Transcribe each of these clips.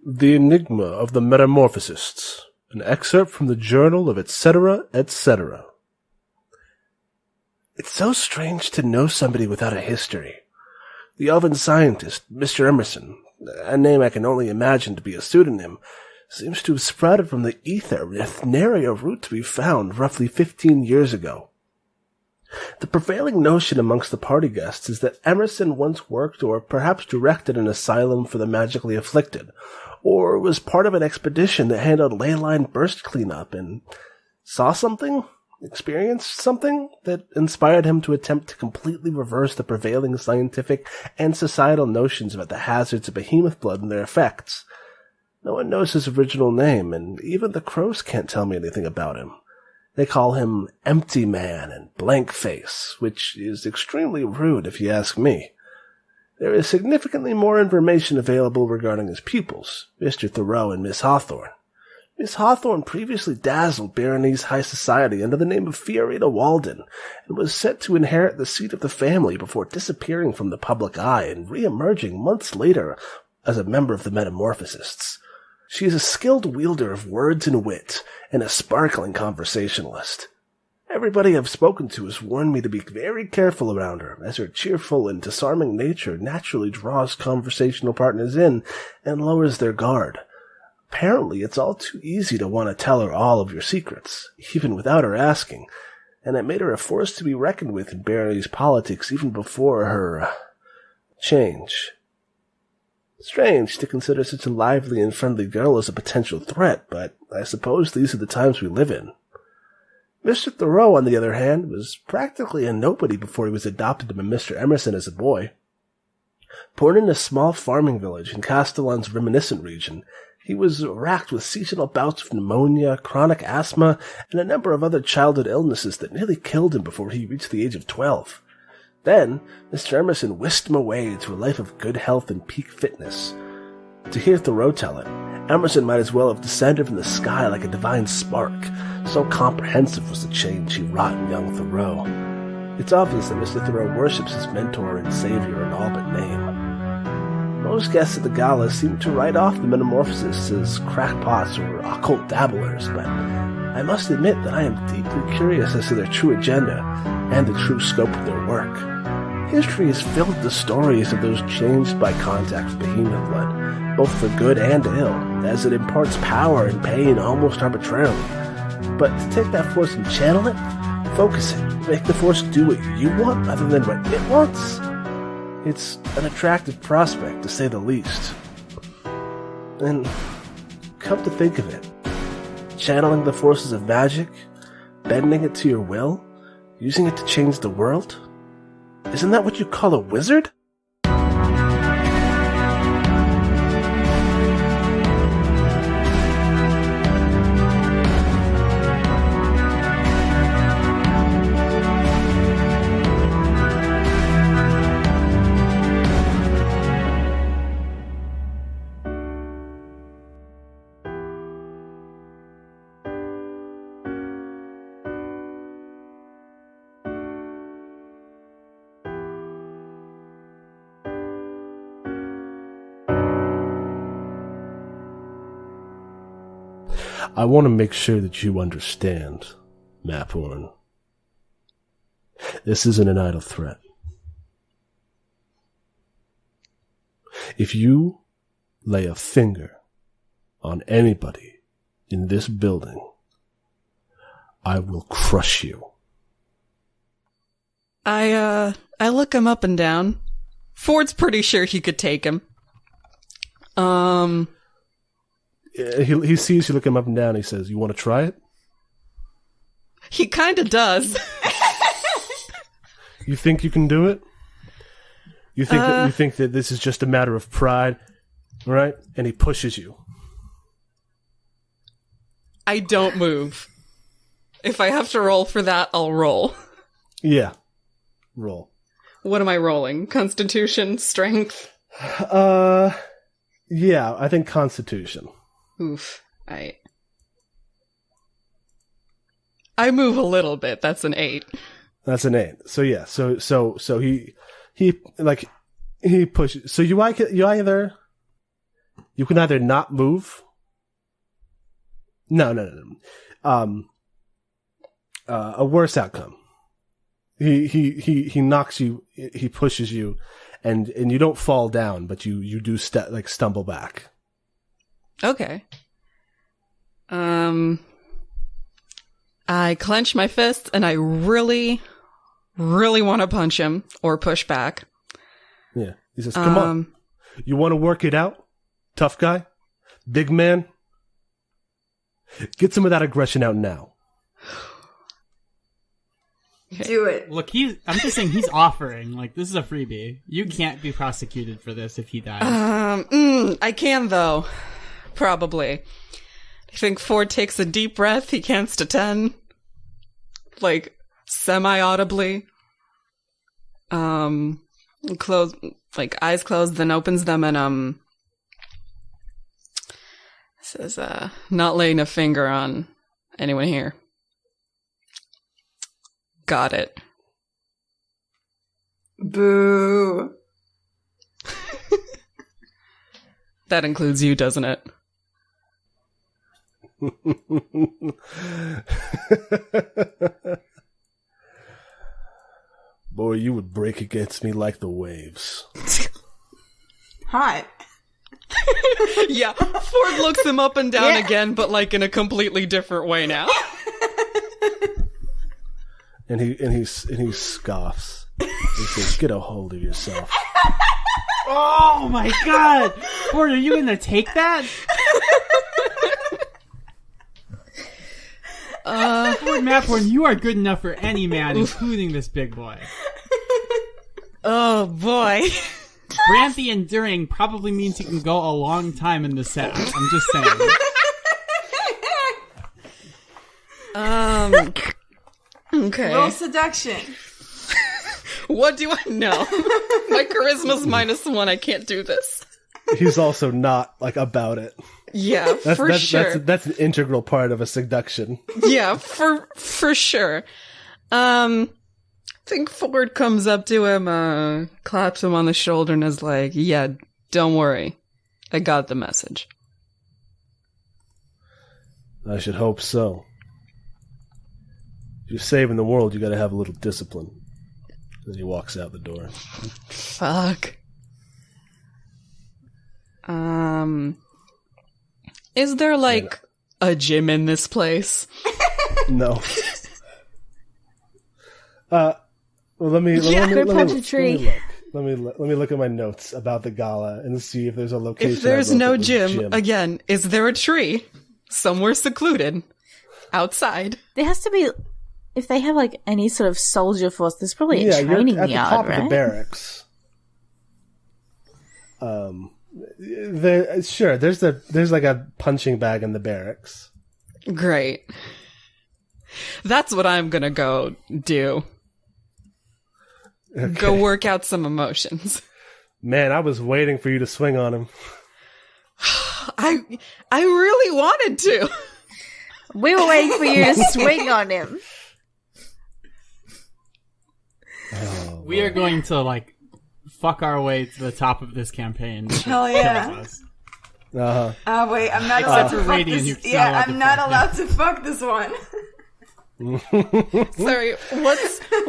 The Enigma of the Metamorphosists. An excerpt from the Journal of Etcetera Et Cetera. It's so strange to know somebody without a history. The elven scientist, Mr. Emerson, a name I can only imagine to be a pseudonym, seems to have sprouted from the ether with nary a root to be found roughly 15 years ago. The prevailing notion amongst the party guests is that Emerson once worked or perhaps directed an asylum for the magically afflicted, or was part of an expedition that handled ley line burst cleanup and saw something, experienced something that inspired him to attempt to completely reverse the prevailing scientific and societal notions about the hazards of behemoth blood and their effects. No one knows his original name, and even the crows can't tell me anything about him. They call him Empty Man and Blank Face, which is extremely rude if you ask me. There is significantly more information available regarding his pupils, Mr. Thoreau and Miss Hawthorne. Miss Hawthorne previously dazzled Berenice high society under the name of Fiorita Walden, and was set to inherit the seat of the family before disappearing from the public eye and re-emerging months later as a member of the Metamorphosists. She is a skilled wielder of words and wit, and a sparkling conversationalist. Everybody I've spoken to has warned me to be very careful around her, as her cheerful and disarming nature naturally draws conversational partners in and lowers their guard. Apparently, it's all too easy to want to tell her all of your secrets, even without her asking, and it made her a force to be reckoned with in Berenice's politics even before her change. Strange to consider such a lively and friendly girl as a potential threat, but I suppose these are the times we live in. Mr. Thoreau, on the other hand, was practically a nobody before he was adopted by Mr. Emerson as a boy. Born in a small farming village in Castellan's reminiscent region, he was racked with seasonal bouts of pneumonia, chronic asthma, and a number of other childhood illnesses that nearly killed him before he reached the age of 12. Then, Mr. Emerson whisked him away to a life of good health and peak fitness. To hear Thoreau tell it, Emerson might as well have descended from the sky like a divine spark, so comprehensive was the change he wrought in young Thoreau. It's obvious that Mr. Thoreau worships his mentor and savior in all but name. Most guests at the gala seem to write off the Metamorphosists as crackpots or occult dabblers, but I must admit that I am deeply curious as to their true agenda and the true scope of their work. History is filled with the stories of those changed by contact with behemoth blood, both for good and ill, as it imparts power and pain almost arbitrarily. But to take that force and channel it, focus it, make the force do what you want rather than what it wants, it's an attractive prospect, to say the least. And come to think of it, channeling the forces of magic, bending it to your will, using it to change the world, isn't that what you call a wizard? I want to make sure that you understand, Maphorn. This isn't an idle threat. If you lay a finger on anybody in this building, I will crush you. I look him up and down. Ford's pretty sure he could take him. He sees you look him up and down. He says, "You want to try it?" He kind of does. You think you can do it? You think that this is just a matter of pride, right? And he pushes you. I don't move. If I have to roll for that, I'll roll. Yeah, roll. What am I rolling? Constitution, strength? Yeah, I think Constitution. Oof. I move a little bit. That's an 8. That's an 8. So yeah. So he pushes. So you either You can either not move. No. A worse outcome. He knocks you. He pushes you, and you don't fall down, but you do stumble back. Okay. I clench my fists and I really, really want to punch him or push back. Yeah. He says, "Come on. You want to work it out? Tough guy? Big man? Get some of that aggression out now." Okay. Do it. Look, I'm just saying he's offering. Like, this is a freebie. You can't be prosecuted for this if he dies. I can, though. Probably. I think Ford takes a deep breath. He counts to 10. Like, semi-audibly. Close, like, eyes closed, then opens them and, says, not laying a finger on anyone here. Got it. Boo. That includes you, doesn't it? Boy, you would break against me like the waves. Hot. Yeah, Ford looks him up and down again, but like in a completely different way now. And he scoffs. He says, "Get a hold of yourself." Oh my god! Ford, are you gonna take that? Ford Maphorn, you are good enough for any man, including this big boy. Oh boy. Brandt the Enduring probably means he can go a long time in the set. I'm just saying. Okay. Roll seduction. What do I know? My charisma's -1. I can't do this. He's also not like about it. Yeah, for sure. That's an integral part of a seduction. Yeah, for sure. I think Ford comes up to him, claps him on the shoulder, and is like, "Yeah, don't worry, I got the message." I should hope so. If you're saving the world, you got to have a little discipline. Then he walks out the door. Fuck. Is there like a gym in this place? No. Well, let me punch a tree. Let me look at my notes about the gala and see if there's a location. If there's no gym, again, is there a tree somewhere secluded outside? There has to be. If they have like any sort of soldier force, there's probably a training you're at yard, the top right? of the barracks. There's like a punching bag in the barracks. Great. That's what I'm gonna go do. Okay. Go work out some emotions. Man, I was waiting for you to swing on him. I really wanted to. We were waiting for you to swing on him. Oh, We are going to, like, fuck our way to the top of this campaign. Hell yeah. Uh-huh. Oh, wait, I'm not allowed to fuck Radiant, this. you're Yeah, not allowed I'm to not fuck allowed to fuck this one. Sorry,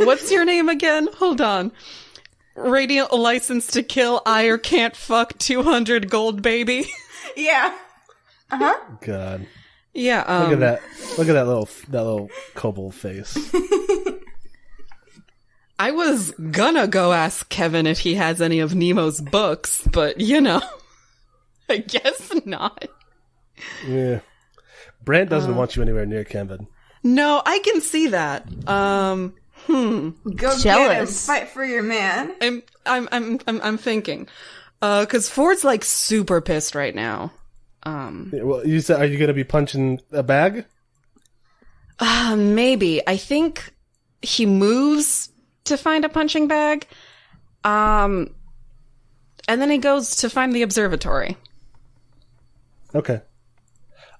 what's your name again? Hold on. Radiant license to kill, I or can't fuck 200 gold baby. Yeah. Uh-huh. God. Yeah, Look at that little kobold face. I was gonna go ask Kevin if he has any of Nemo's books, but I guess not. Yeah. Brandt doesn't want you anywhere near Kevin. No, I can see that. Go get him. Jealous. Fight for your man. I'm thinking. 'Cause Ford's like super pissed right now. Well, you said, are you going to be punching a bag? Maybe. I think he moves to find a punching bag. And then he goes to find the observatory. Okay.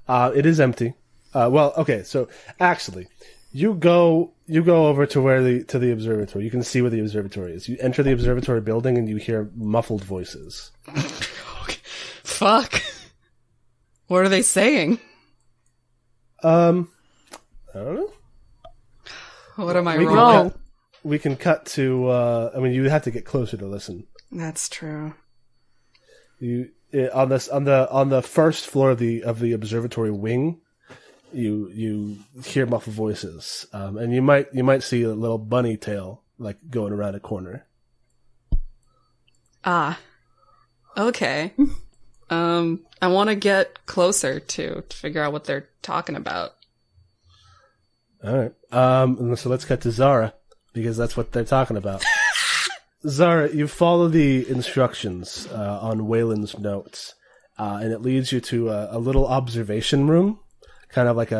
It is empty. Well, okay. So actually, you go over to the observatory. You can see where the observatory is. You enter the observatory building and you hear muffled voices. Fuck. What are they saying? I don't know. What am I We can rolling? cut- We can cut to. You have to get closer to listen. That's true. On the first floor of the observatory wing, you hear muffled voices, and you might see a little bunny tail like going around a corner. Ah. Okay. I want to get closer to figure out what they're talking about. All right. So let's cut to Zara, because that's what they're talking about. Zara, you follow the instructions on Weyland's notes, and it leads you to a little observation room, kind of like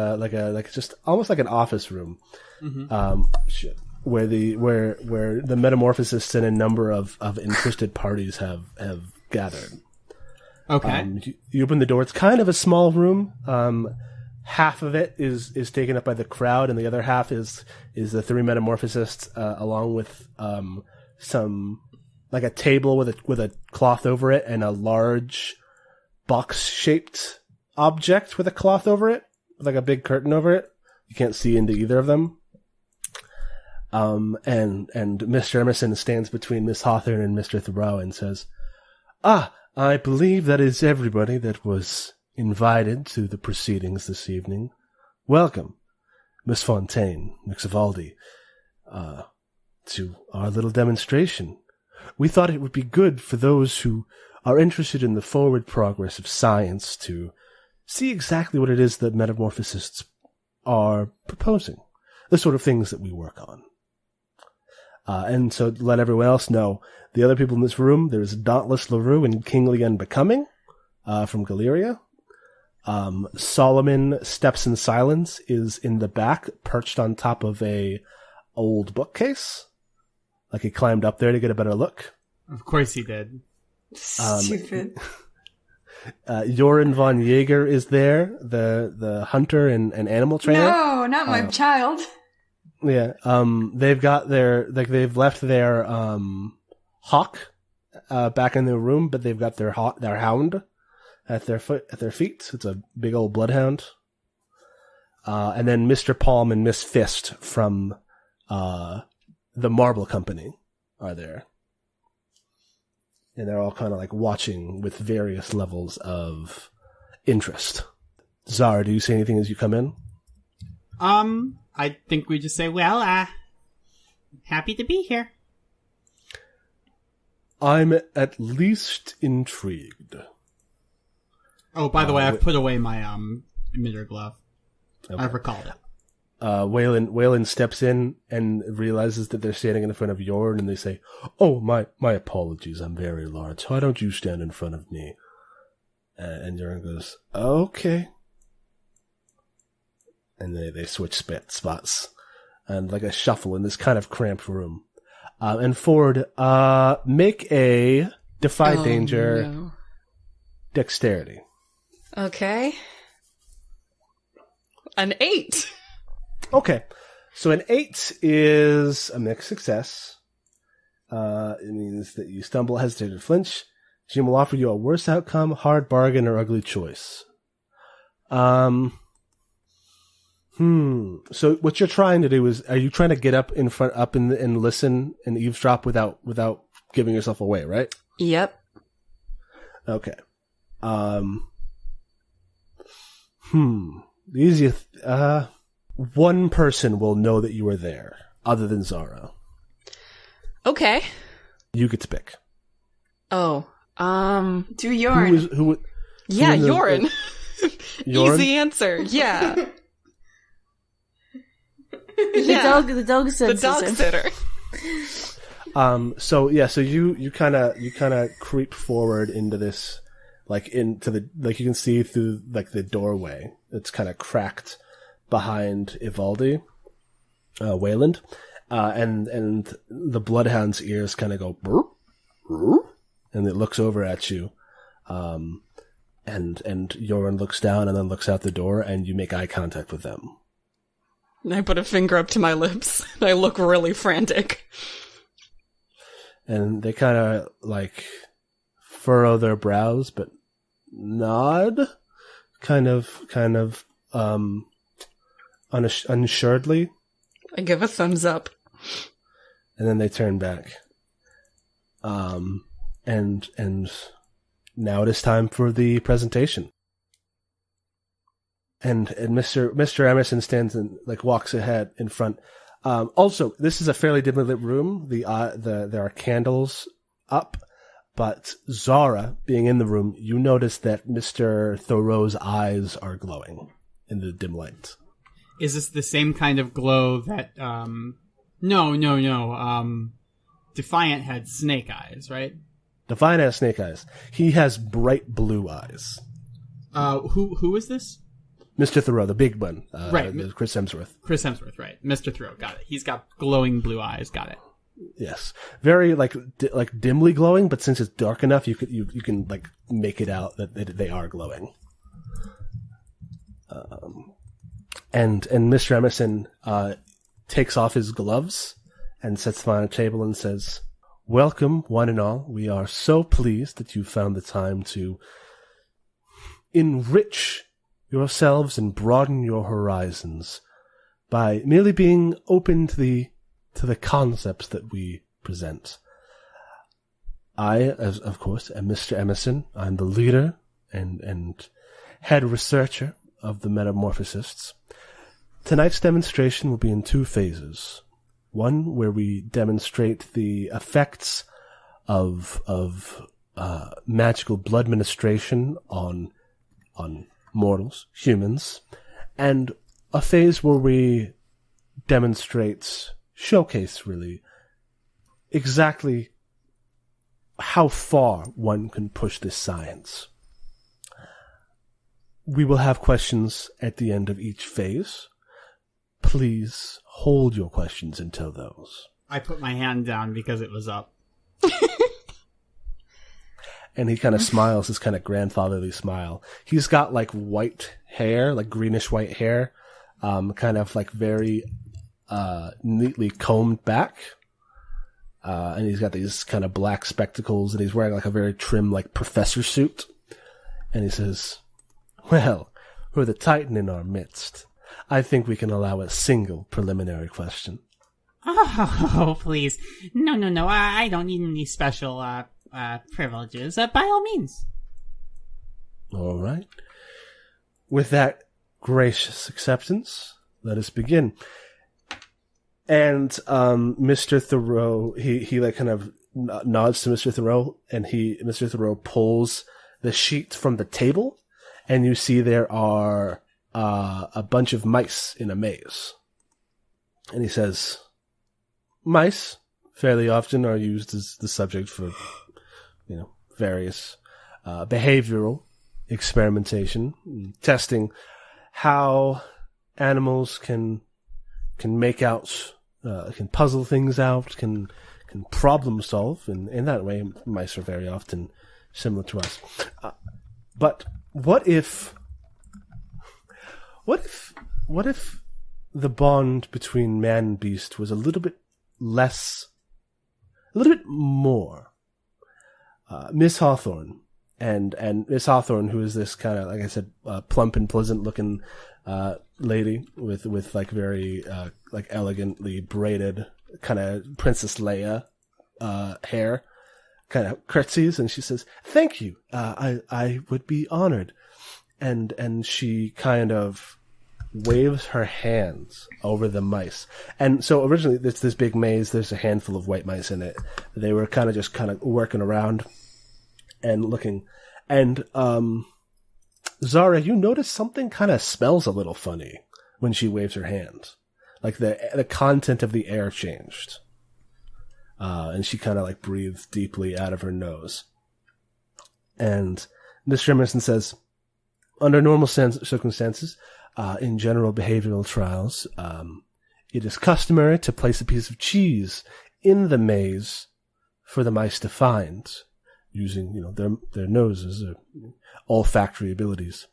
just almost like an office room, where the metamorphosists and a number of interested parties have gathered. Okay. You open the door. It's kind of a small room. Half of it is taken up by the crowd, and the other half is the three metamorphosists, along with some like a table with a cloth over it, and a large box shaped object with a cloth over it, with like a big curtain over it. You can't see into either of them. And Mr. Emerson stands between Miss Hawthorne and Mr. Thoreau and says, I believe that is everybody that was invited to the proceedings this evening. Welcome, Miss Fontaine, Miss Ivaldi, to our little demonstration. We thought it would be good for those who are interested in the forward progress of science to see exactly what it is that metamorphosists are proposing, the sort of things that we work on. And so to let everyone else know, the other people in this room, there's Dauntless Leroux and Kingly Unbecoming from Galeria. Solomon Steps in Silence is in the back, perched on top of a old bookcase. Like he climbed up there to get a better look. Of course he did. Stupid. Joran von Jaeger is there, the hunter and animal trainer. No, not my child. Yeah. They've left their hawk back in their room, but they've got their hound at their feet. It's a big old bloodhound. And then Mr. Palm and Miss Fist from the Marble Company are there. And they're all kind of like watching with various levels of interest. Zara, do you say anything as you come in? I think we just say, well, happy to be here. I'm at least intrigued. Oh, by the way, I've put away my emitter glove. Okay. I've recalled it. Weyland steps in and realizes that they're standing in front of Jorn, and they say, "Oh, my apologies. I'm very large. Why don't you stand in front of me?" And Jorn goes, "Okay." And they switch spots, and like a shuffle in this kind of cramped room. And Ford, make a defy danger dexterity. Okay. An 8. Okay, so an 8 is a mixed success. It means that you stumble, hesitate, or flinch. Jim will offer you a worse outcome, hard bargain, or ugly choice. So what you're trying to do is, are you trying to get up in front, and listen and eavesdrop without giving yourself away, right? Yep. Okay. The easiest, one person will know that you are there, other than Zara. Okay. You get to pick. Oh. Do Jorn. Yeah, Jorn. Jorn? Easy answer. Yeah. The dog The dog sitter. So you kind of creep forward into this, you can see through the doorway. It's kind of cracked behind Ivaldi, Weyland, and the bloodhound's ears kind of go burp, burp, and it looks over at you, and Jorn looks down and then looks out the door, and you make eye contact with them. And I put a finger up to my lips, and I look really frantic. And they kind of furrow their brows, but nod, kind of, unassuredly. I give a thumbs up. And then they turn back. And now it is time for the presentation. And Mr. Emerson stands and walks ahead in front. Also, this is a fairly dimly lit room. There are candles up, but Zara, being in the room, you notice that Mr. Thoreau's eyes are glowing in the dim light. Is this the same kind of glow that, no. Defiant had snake eyes, right? Defiant has snake eyes. He has bright blue eyes. Who is this? Mr. Thoreau, the big one. Right. Chris Hemsworth. Chris Hemsworth, right. Mr. Thoreau, got it. He's got glowing blue eyes, got it. Yes. Very, dimly glowing, but since it's dark enough, you can make it out that they are glowing. And Mr. Emerson, takes off his gloves and sets them on a table and says, "Welcome, one and all. We are so pleased that you found the time to enrich yourselves and broaden your horizons by merely being open to the concepts that we present. I, of course, am Mr. Emerson. I'm the leader and head researcher of the Metamorphosists. Tonight's demonstration will be in 2 phases. One where we demonstrate the effects of magical blood ministration on mortals, humans, and a phase where we showcase really exactly how far one can push this science. We will have questions at the end of each phase. Please hold your questions until those." I put my hand down because it was up. And he kind of smiles, his kind of grandfatherly smile. He's got white hair, greenish white hair, kind of very neatly combed back. And he's got these kind of black spectacles, and he's wearing a very trim professor suit. And he says, "Well, we're the Titan in our midst. I think we can allow a single preliminary question." Oh, please. No. I don't need any special privileges. By all means. All right. With that gracious acceptance, let us begin. And Mr. Thoreau, he kind of nods to Mr. Thoreau, and Mr. Thoreau pulls the sheet from the table, and you see there are a bunch of mice in a maze. And he says, "Mice fairly often are used as the subject for, various behavioral experimentation, testing how animals can make out, can puzzle things out, can problem solve, and in that way, mice are very often similar to us. But what if the bond between man and beast was a little bit more? Miss Hawthorne and Miss Hawthorne, who is this kind of, like I said, plump and pleasant looking lady with very elegantly braided kind of Princess Leia hair, kind of curtsies, and she says, "Thank you. I would be honored." And she kind of waves her hands over the mice. And so originally it's this big maze. There's a handful of white mice in it. They were kind of working around and looking. And Zara, you notice something kind of smells a little funny when she waves her hands. The content of the air changed. And she kind of breathed deeply out of her nose. And Mr. Emerson says, "Under normal circumstances, in general behavioral trials, it is customary to place a piece of cheese in the maze for the mice to find, using their noses or olfactory abilities.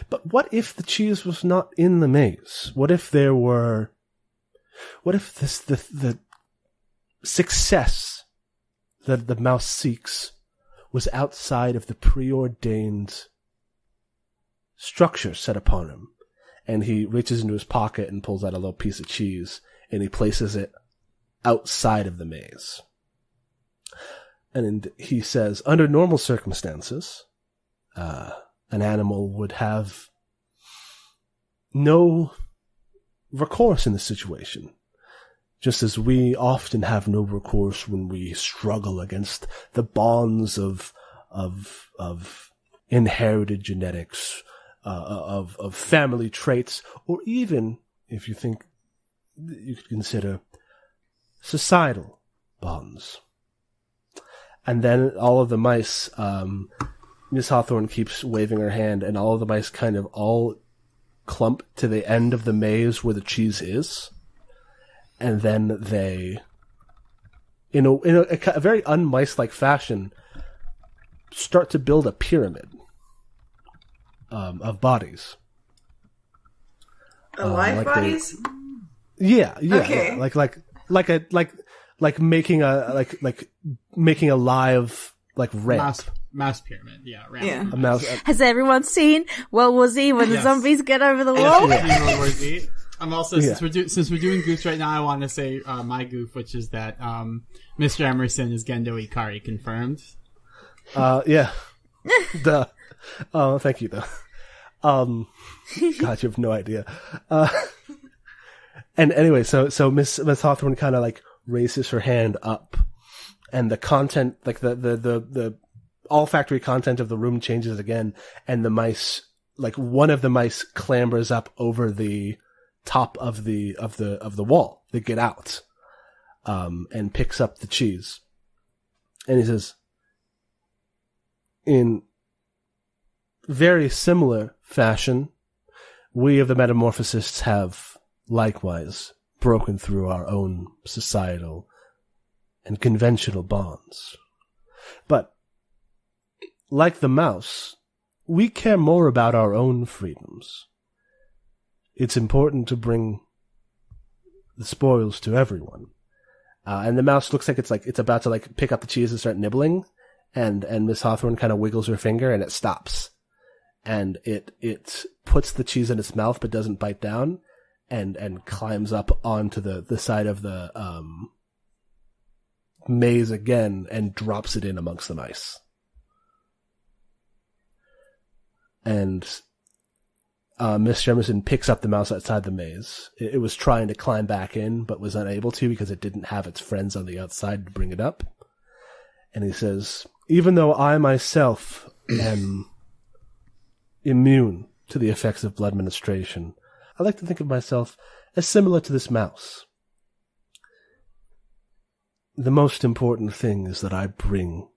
But what if the cheese was not in the maze? What if the success that the mouse seeks was outside of the preordained structure set upon him. And he reaches into his pocket and pulls out a little piece of cheese, and he places it outside of the maze. And he says, under normal circumstances, an animal would have no recourse in this situation, just as we often have no recourse when we struggle against the bonds of inherited genetics, of family traits, or even, if you think, you could consider societal bonds. And then all of the mice, Miss Hawthorne keeps waving her hand, and all of the mice kind of all clump to the end of the maze where the cheese is. And then they, in a very un-mice-like fashion, start to build a pyramid of bodies. Alive bodies? Yeah. Okay. Like making a live ramp. Mouse pyramid, yeah. Ramp. Yeah. A mouse. Has everyone seen World War Z when the zombies get over the wall? World War Z. I'm also, since we're doing goofs right now, I want to say my goof, which is that Mr. Emerson is Gendo Ikari confirmed. Yeah. Duh. Oh, thank you, though. God, you have no idea. And anyway, so Miss Hawthorne kind of raises her hand up, and the content, the olfactory content of the room changes again, and the mice, one of the mice clambers up over the top of the wall. They get out, and picks up the cheese, and he says, in very similar fashion, we of the Metamorphosists have likewise broken through our own societal and conventional bonds. But, like the mouse, we care more about our own freedoms. It's important to bring the spoils to everyone. And the mouse looks like it's about to pick up the cheese and start nibbling, and Miss Hawthorne kind of wiggles her finger and it stops. And it puts the cheese in its mouth but doesn't bite down, and climbs up onto the side of the maze again and drops it in amongst the mice. And Mr. Emerson picks up the mouse outside the maze. It was trying to climb back in, but was unable to because it didn't have its friends on the outside to bring it up. And he says, even though I myself am immune to the effects of blood menstruation, I like to think of myself as similar to this mouse. The most important thing is that I bring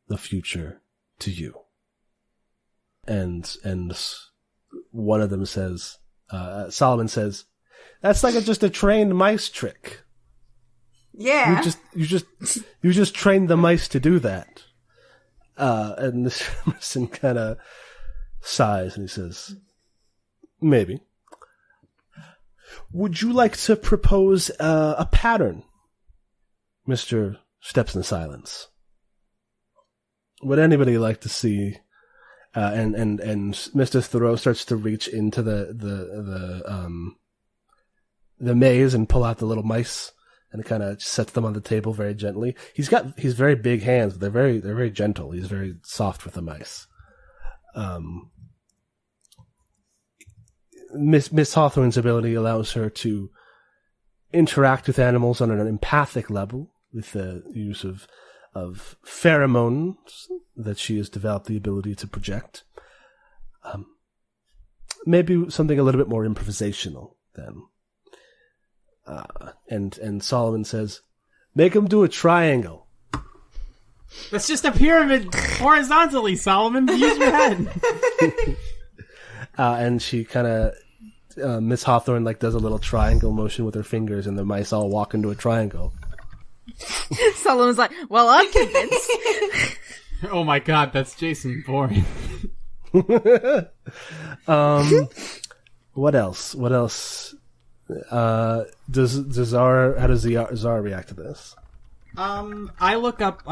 the future to you. And one of them says, Solomon says, that's just a trained mice trick. Yeah. You just trained the mice to do that. And Mr. Emerson kind of sighs and he says, maybe. Would you like to propose a pattern? Mr. steps in silence. Would anybody like to see? And Mr. Thoreau starts to reach into the maze and pull out the little mice, and it kind of sets them on the table very gently. He's very big hands, but they're very gentle. He's very soft with the mice. Miss Hawthorne's ability allows her to interact with animals on an empathic level with the use of pheromones that she has developed the ability to project. Maybe something a little bit more improvisational then. And Solomon says, make him do a triangle. That's just a pyramid horizontally, Solomon. Use your head. And she kind of, Miss Hawthorne does a little triangle motion with her fingers, and the mice all walk into a triangle. Solomon's like, well, I'm convinced. Oh my god, that's Jason Bourne. What else? How does Zara react to this? I look up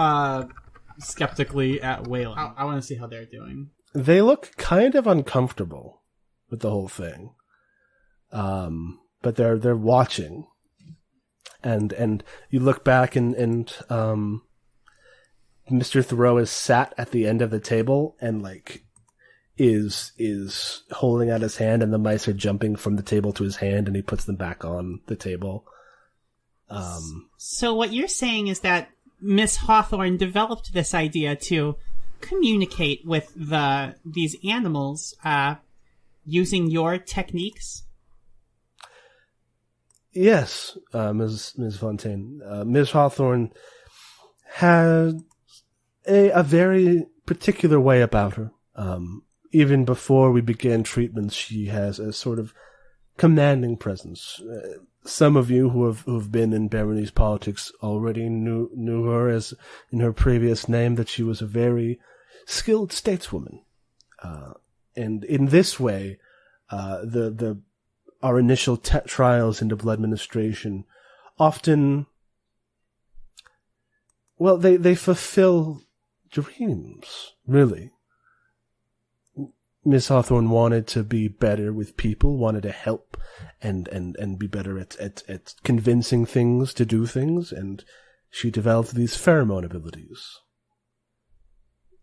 skeptically at Weyland. I want to see how they're doing. They look kind of uncomfortable. with the whole thing. But they're watching. And you look back and Mr. Thoreau is sat at the end of the table and like is holding out his hand, and the mice are jumping from the table to his hand, and he puts them back on the table. So what you're saying is that Miss Hawthorne developed this idea to communicate with these animals using your techniques? Yes, Ms. Fontaine. Ms. Hawthorne had a very particular way about her. Even before we began treatment, she has a sort of commanding presence. Some of you who've been in Berenice politics already knew her as, in her previous name, that she was a very skilled stateswoman. And in this way, our initial trials into blood administration often, well, they fulfill dreams, really. Miss Hawthorne wanted to be better with people, wanted to help and be better at convincing things to do things, and she developed these pheromone abilities.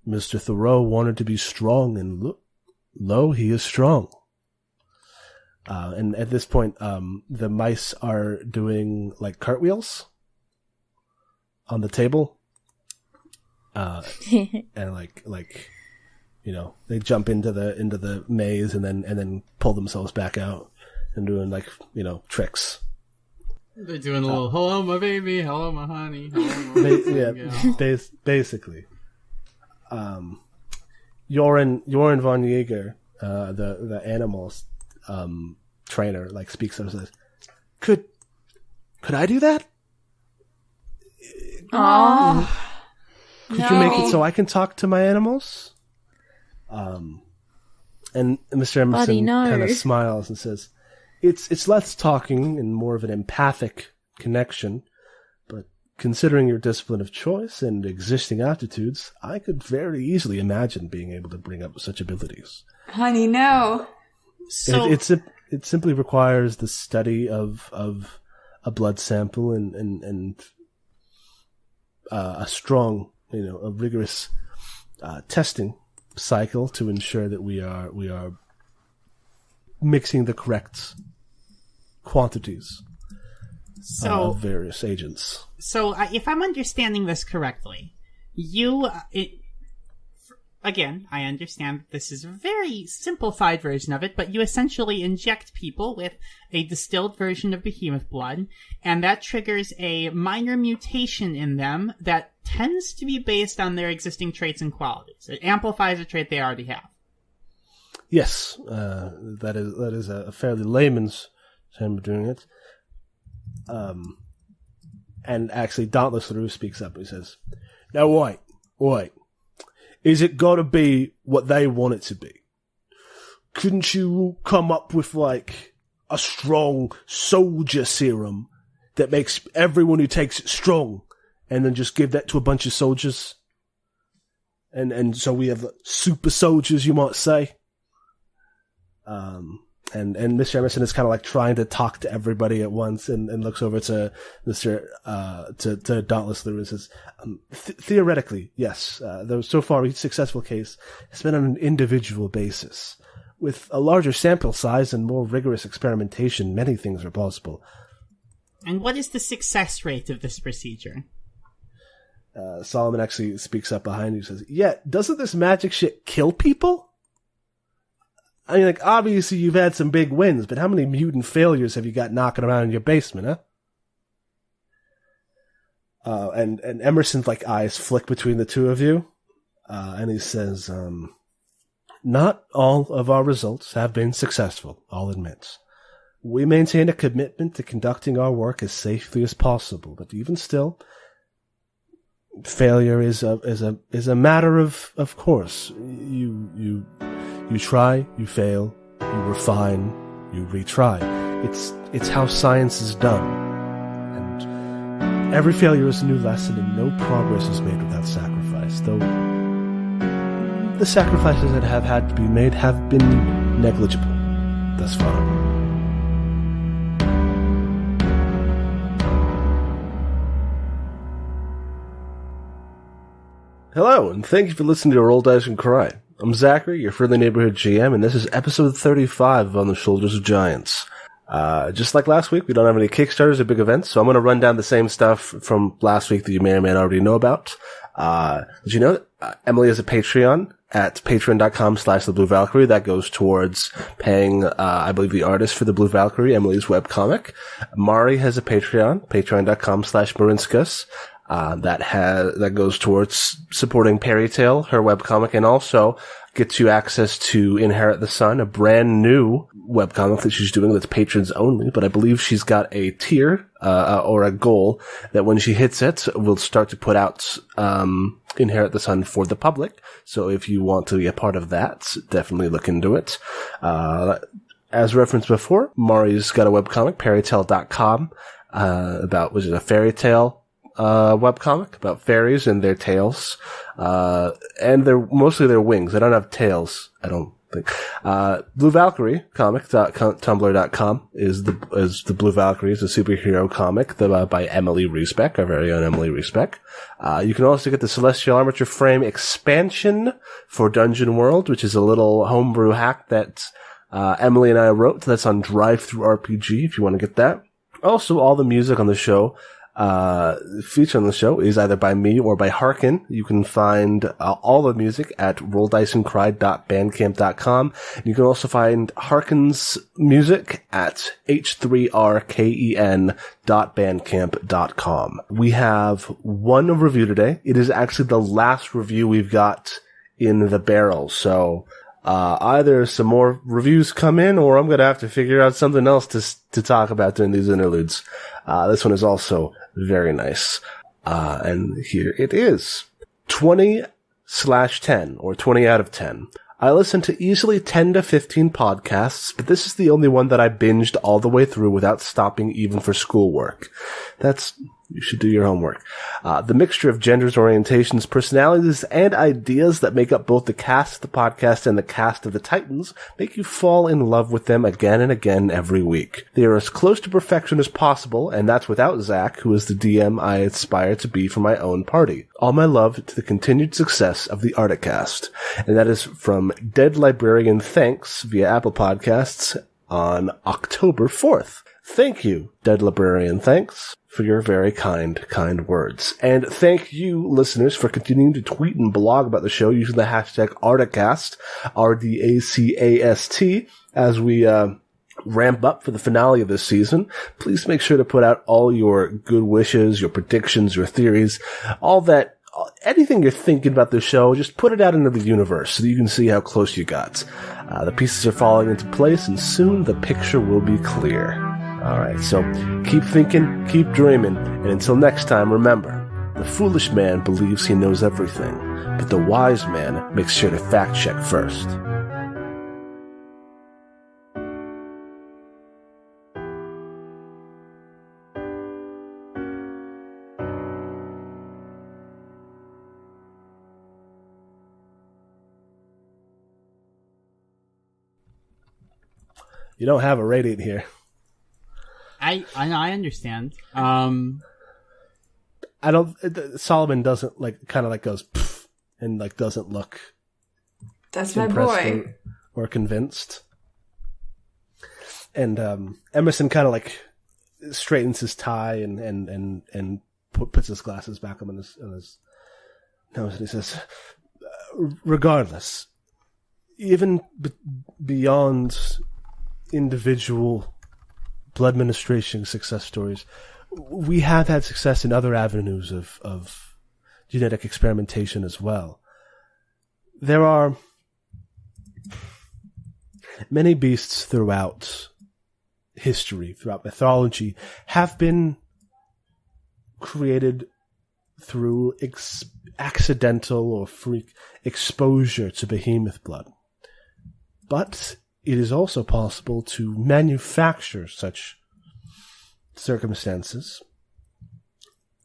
Mr. Thoreau wanted to be strong, and lo, he is strong. And at this point, the mice are doing like cartwheels on the table, and like. You know, they jump into the maze and then pull themselves back out and doing like, you know, tricks. They're doing a little hello my baby, hello my honey, hello my yeah, basically. Joran von Jaeger, the animals trainer, like speaks up and says, Could I do that? Oh, Could you make it so I can talk to my animals? And Mr. Emerson kind of smiles and says, it's less talking and more of an empathic connection, but considering your discipline of choice and existing aptitudes, I could very easily imagine being able to bring up such abilities. Honey, no. So it simply requires the study of a blood sample and a strong, you know, a rigorous testing cycle to ensure that we are mixing the correct quantities of various agents. So, if I'm understanding this correctly, again, I understand that this is a very simplified version of it, but you essentially inject people with a distilled version of behemoth blood, and that triggers a minor mutation in them that tends to be based on their existing traits and qualities. It amplifies a trait they already have. Yes, that is a fairly layman's term of doing it. And actually, Dauntless Leroux speaks up and he says, "Now wait. Is it got to be what they want it to be? Couldn't you come up with, like, a strong soldier serum that makes everyone who takes it strong, and then just give that to a bunch of soldiers? And so we have super soldiers, you might say." And Mr. Emerson is kind of like trying to talk to everybody at once, and looks over to to Dauntless Leroux and says, theoretically, yes, though so far each successful case has been on an individual basis. With a larger sample size and more rigorous experimentation, many things are possible. And what is the success rate of this procedure? Solomon actually speaks up behind you and says, "Yeah, doesn't this magic shit kill people? I mean, like, obviously you've had some big wins, but how many mutant failures have you got knocking around in your basement, huh?" And Emerson's, like, eyes flick between the two of you, and he says, "Not all of our results have been successful, I'll admit. We maintain a commitment to conducting our work as safely as possible, but even still, failure is a matter of course. You try, you fail, you refine, you retry. It's how science is done. And every failure is a new lesson, and no progress is made without sacrifice, though the sacrifices that have had to be made have been negligible. thus far. Hello, and thank you for listening to Roll Dice and Cry. I'm Zachary, your friendly neighborhood GM, and this is episode 35 of On the Shoulders of Giants. Just like last week, we don't have any Kickstarters or big events, so I'm going to run down the same stuff from last week that you may or may not already know about. Did you know that Emily has a Patreon at patreon.com/thebluevalkyrie that goes towards paying, I believe, the artist for the Blue Valkyrie, Emily's webcomic. Mari has a Patreon, patreon.com/marinskus. That goes towards supporting Fairytale, her webcomic, and also gets you access to Inherit the Sun, a brand new webcomic that she's doing that's patrons only, but I believe she's got a tier, or a goal that when she hits it, will start to put out, Inherit the Sun for the public. So if you want to be a part of that, definitely look into it. As referenced before, Mari's got a webcomic, fairytale.com, about, was it a fairy tale? Webcomic about fairies and their tails, and mostly their wings. They don't have tails, I don't think. Blue Valkyrie comic.tumblr.com is the Blue Valkyrie is a superhero comic by Emily Riesbeck, our very own Emily Riesbeck. You can also get the Celestial Armature Frame expansion for Dungeon World, which is a little homebrew hack that Emily and I wrote. That's on DriveThruRPG if you want to get that. Also, all the music on the show feature on the show is either by me or by Harkin. You can find all the music at rolldiceandcry.bandcamp.com. You can also find Harkin's music at h3rken.bandcamp.com. We have one review today. It is actually the last review we've got in the barrel, so either some more reviews come in, or I'm going to have to figure out something else to talk about during these interludes. This one is also very nice. And here it is. 20/10, or 20 out of 10. I listen to easily 10 to 15 podcasts, but this is the only one that I binged all the way through without stopping even for schoolwork. You should do your homework. The mixture of genders, orientations, personalities, and ideas that make up both the cast of the podcast and the cast of the Titans make you fall in love with them again and again every week. They are as close to perfection as possible, and that's without Zach, who is the DM I aspire to be for my own party. All my love to the continued success of the Articast. And that is from Dead Librarian Thanks via Apple Podcasts on October 4th. Thank you, Dead Librarian Thanks, for your very kind words. And thank you, listeners, for continuing to tweet and blog about the show using the hashtag Articast, RDACAST, as we ramp up for the finale of this season. Please make sure to put out all your good wishes, your predictions, your theories, all that, anything you're thinking about the show, just put it out into the universe so that you can see how close you got. The pieces are falling into place, and soon the picture will be clear. Alright, so keep thinking, keep dreaming, and until next time, remember, the foolish man believes he knows everything, but the wise man makes sure to fact check first. You don't have a radiant here. I understand. Solomon doesn't goes pfft, and doesn't look. That's my boy. Or convinced. And Emerson kind of straightens his tie and puts his glasses back on his nose, and he says, "Regardless, even beyond individual blood administration success stories, we have had success in other avenues of genetic experimentation as well. There are many beasts throughout history, throughout mythology, have been created through accidental or freak exposure to behemoth blood. But it is also possible to manufacture such circumstances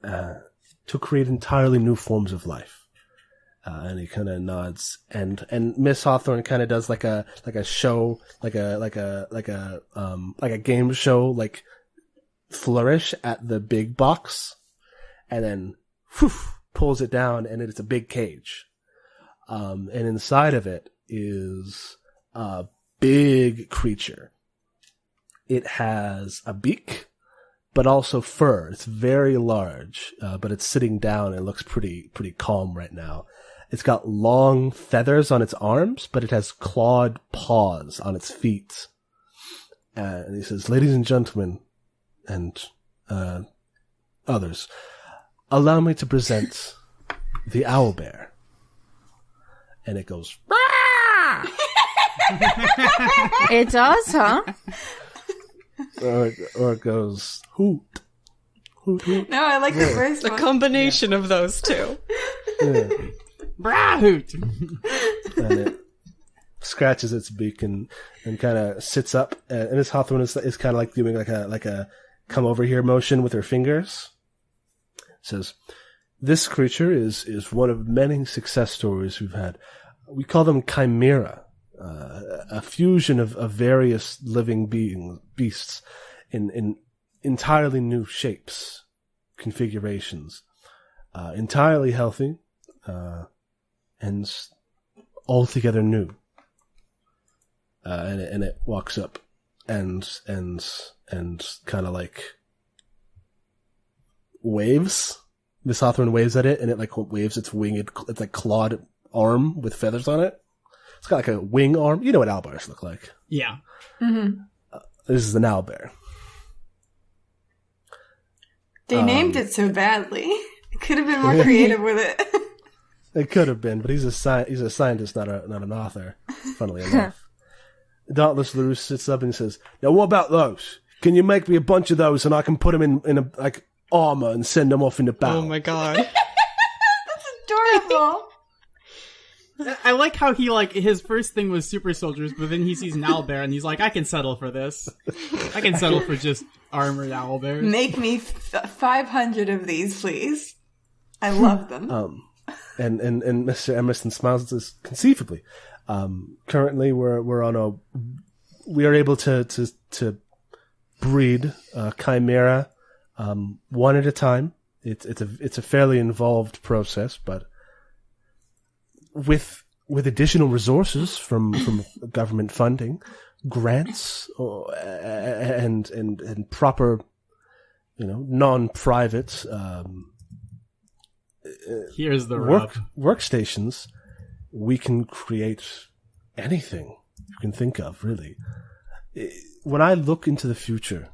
to create entirely new forms of life. And he kind of nods, and Miss Hawthorne kind of does like a show, like a game show, like flourish at the big box, and then pulls it down, and it's a big cage. And inside of it is a big creature. It has a beak, but also fur. It's very large, but it's sitting down and looks pretty calm right now. It's got long feathers on its arms, but it has clawed paws on its feet. And he says, "Ladies and gentlemen, and others, allow me to present the owlbear." And it goes, "Rah!" It does, huh? or it goes, "Hoot, hoot, hoot." No, I like the first The one. combination of those two. Yeah. Brahoot! And it scratches its beak and kind of sits up. And Miss Hawthorne is kind of like doing like a come over here motion with her fingers. Says, "This creature is one of many success stories we've had. We call them chimera, a fusion of various living beasts in entirely new shapes, configurations, entirely healthy, and altogether new." And it walks up and kind of like waves. Miss Hawthorne waves at it, and it like waves its winged, it's like clawed arm with feathers on it. It's got like a wing arm. You know what owlbears look like. Yeah. Mm-hmm. This is an owlbear. They named it so badly. It could have been more creative with it. It could have been, but he's a scientist, not an author. Funnily enough, Dauntless Leroux sits up and says, "Now, what about those? Can you make me a bunch of those, and I can put them in a like armor and send them off in the battle?" Oh my god. That's adorable. I like how he, like, his first thing was super soldiers, but then he sees an owlbear and he's like, I can settle for this. I can settle for just armored owlbears. Make me 500 of these, please. I love them. And Mr. Emerson smiles and says, "Conceivably, currently we are able to breed chimera one at a time. It's a fairly involved process, but with additional resources from government funding, grants, and proper, non-private Here's the rub. workstations, we can create anything you can think of, really. When I look into the future,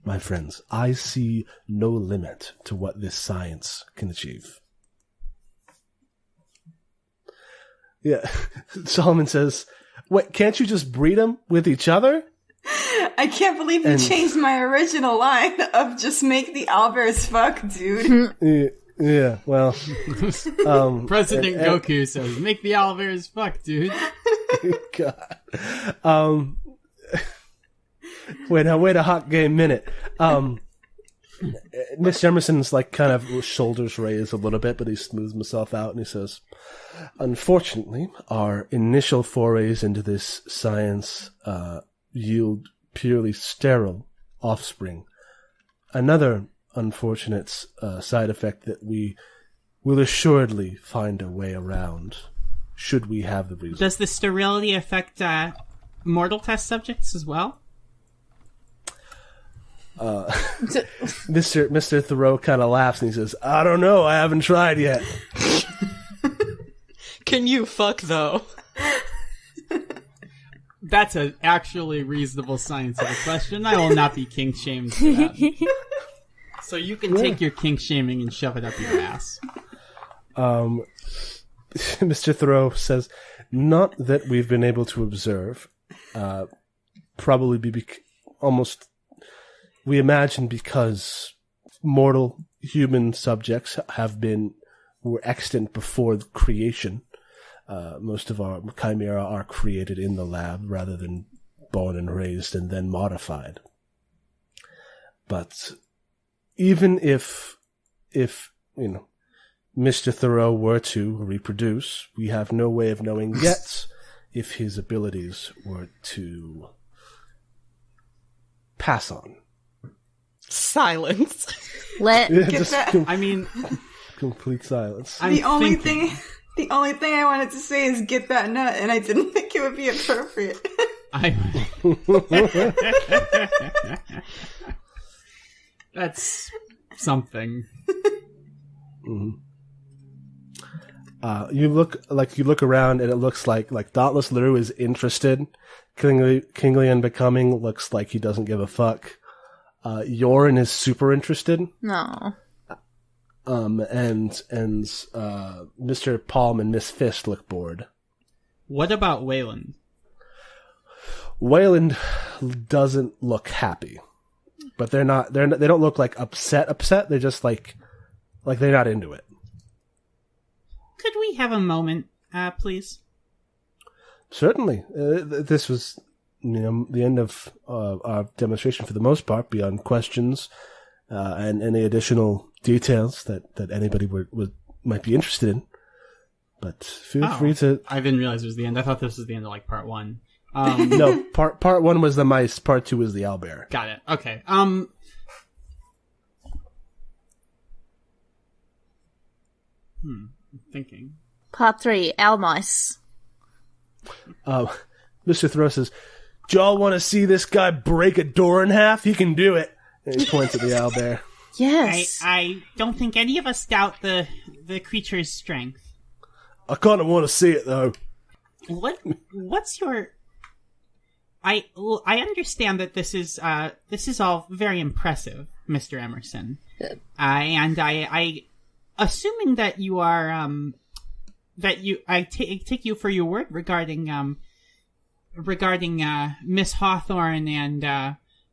my friends, I see no limit to what this science can achieve." Yeah. Solomon says, "Wait, can't you just breed them with each other?" I can't believe you changed my original line of just make the owlbears fuck, dude. Yeah, well. President Goku says, make the owlbears fuck, dude. God. Wait a hot game minute. Mr. Emerson's like kind of shoulders raised a little bit, but he smooths himself out and he says, "Unfortunately, our initial forays into this science yield purely sterile offspring. Another unfortunate side effect that we will assuredly find a way around, should we have the reason." Does the sterility affect mortal test subjects as well? Mr. Thoreau kind of laughs and he says, "I don't know, I haven't tried yet." Can you fuck, though? That's an actually reasonable scientific question. I will not be kink shamed for that. So you can take your kink shaming and shove it up your ass. Mr. Thoreau says, "Not that we've been able to observe. Probably we imagine because mortal human subjects were extant before creation. Most of our chimera are created in the lab rather than born and raised and then modified. But even if Mr. Thoreau were to reproduce, we have no way of knowing yet if his abilities were to pass on. Silence. Complete silence. The only thing I wanted to say is get that nut, and I didn't think it would be appropriate. That's something. Mm-hmm. You look around, and it looks like Dauntless Leroux is interested. Kingly Unbecoming looks like he doesn't give a fuck. Yorin is super interested. No. And Mr. Palm and Miss Fist look bored. What about Weyland? Weyland doesn't look happy, but they don't look like upset. They're just like they're not into it. Could we have a moment, please? Certainly. This was, the end of our demonstration for the most part, beyond questions and any additional details that anybody might be interested in. But feel free to... I didn't realize it was the end. I thought this was the end of, part one. No, part one was the mice, part two was the owlbear. Got it. Okay. I'm thinking. Part 3, owl mice. Mr. Thoreau says, "Do y'all want to see this guy break a door in half? He can do it." And he points at the owlbear. Yes. I don't think any of us doubt the creature's strength. I kind of want to see it, though. What's your... I understand that this is all very impressive, Mr. Emerson. I assuming that you are I take you for your word regarding Miss Hawthorne and